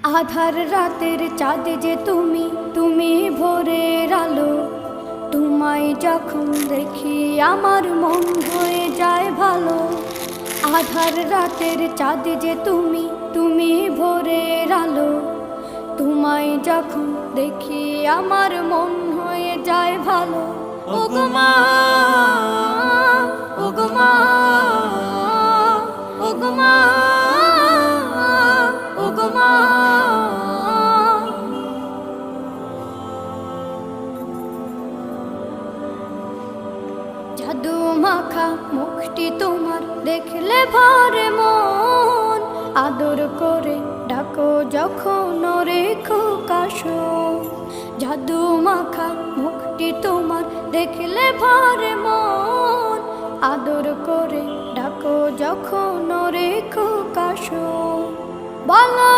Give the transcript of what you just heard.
আধার রাতের চাঁদ যে তুমি, তুমি ভোরের আলো। তোমায় যখন দেখি আমার মন হয়ে যায় ভালো। আধার রাতের চাঁদ যে তুমি, তুমি ভোরের আলো। তোমায় যখন দেখি আমার মন হয়ে যায় ভালো। ওগো মা, ওগো মা, ওগো মা, ওগো মা। জাদু মাখা মুখটি তোমার দেখলে ভরে মন। আদর করে ডাকো যখন রেখো কাশো। জাদু মাখা মুখটি তোমার দেখলে ভরে মন। আদর করে ডাকো যখন রেখো কাশো। বলো